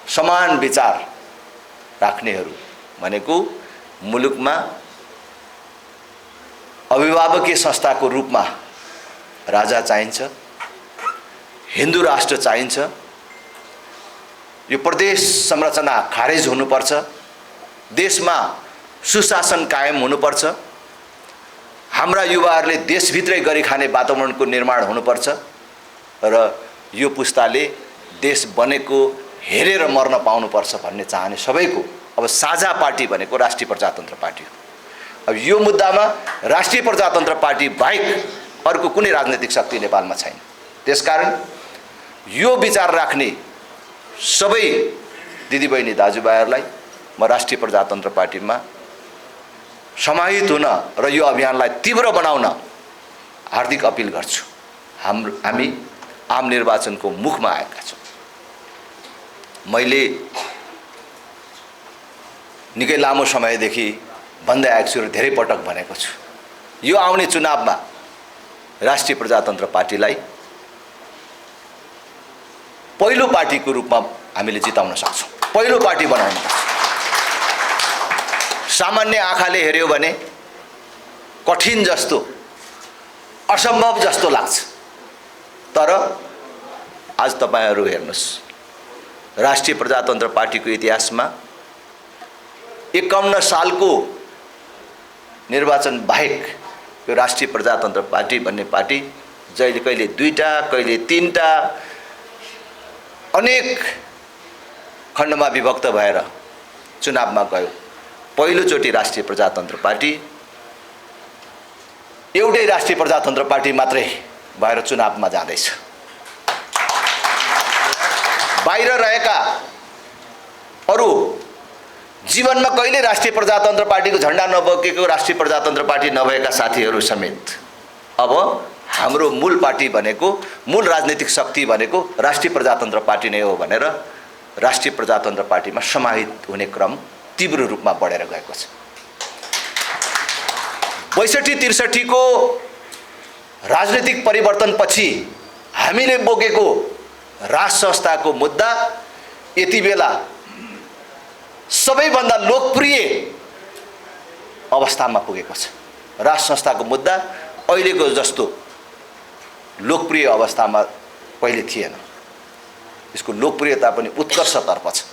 समान विचार राख्नेहरू भनेको मुलुकमा अभिभावकीय संस्थाको रूपमा राजा चाहिन्छ, हिन्दू राष्ट्र चाहिन्छ, यो प्रदेश संरचना खारेज हुनुपर्छ, देशमा सुशासन कायम हुनुपर्छ, हाम्रा युवाहरूले देशभित्रै गरी खाने वातावरणको निर्माण हुनुपर्छ र यो पुस्ताले देश बनेको हेरेर मर्न पाउनुपर्छ भन्ने चाहने सबैको अब साझा पार्टी भनेको राष्ट्रिय प्रजातन्त्र पार्टी हो। अब यो मुद्दामा राष्ट्रिय प्रजातन्त्र पार्टी बाहेक अर्को कुनै राजनीतिक शक्ति नेपालमा छैन। त्यसकारण यो विचार राख्ने सबै दिदीबहिनी दाजुभाइहरूलाई म राष्ट्रिय प्रजातन्त्र पार्टीमा समाहित हुन र यो अभियानलाई तीव्र बनाउन हार्दिक अपिल गर्छु। हामी आम निर्वाचनको मुखमा आएका छौँ। मैले निकै लामो समयदेखि भन्दै आएको छु र धेरै पटक भनेको छु, यो आउने चुनावमा राष्ट्रिय प्रजातन्त्र पार्टीलाई पहिलो पार्टीको रूपमा हामीले जिताउन सक्छौँ, पहिलो पार्टी बनाउनुपर्छ। सामान्य आँखाले हेर्यो भने कठिन जस्तो, असम्भव जस्तो लाग्छ, तर आज तपाईहरू हेर्नुहोस्, राष्ट्रिय प्रजातन्त्र पार्टीको इतिहासमा 51 सालको निर्वाचन बाहेक यो राष्ट्रिय प्रजातन्त्र पार्टी भन्ने पार्टी जहिले कहिले 2टा कहिले 3टा अनेक खण्डमा विभक्त भएर चुनावमा गयो। पहिलोचोटि राष्ट्रिय प्रजातन्त्र पार्टी एउटै राष्ट्रिय प्रजातन्त्र पार्टी मात्रै भएर चुनावमा जाँदैछ। बाहिर रहेका अरू जीवनमा कहिले राष्ट्रिय प्रजातन्त्र पार्टीको झण्डा नबोकेको, राष्ट्रिय प्रजातन्त्र पार्टी नभएका साथीहरू समेत अब हाम्रो मूल पार्टी भनेको, मूल राजनीतिक शक्ति भनेको राष्ट्रिय प्रजातन्त्र पार्टी नै हो भनेर राष्ट्रिय प्रजातन्त्र पार्टीमा समाहित हुने क्रम तीव्र रूपमा बढेर गएको छ। 62-63 को राजनीतिक परिवर्तनपछि हामीले बोकेको राज संस्थाको मुद्दा यति बेला सबैभन्दा लोकप्रिय अवस्थामा पुगेको छ। राज संस्थाको मुद्दा अहिलेको जस्तो लोकप्रिय अवस्थामा पहिले थिएन। यसको लोकप्रियता पनि उत्कर्षतर्फ छ।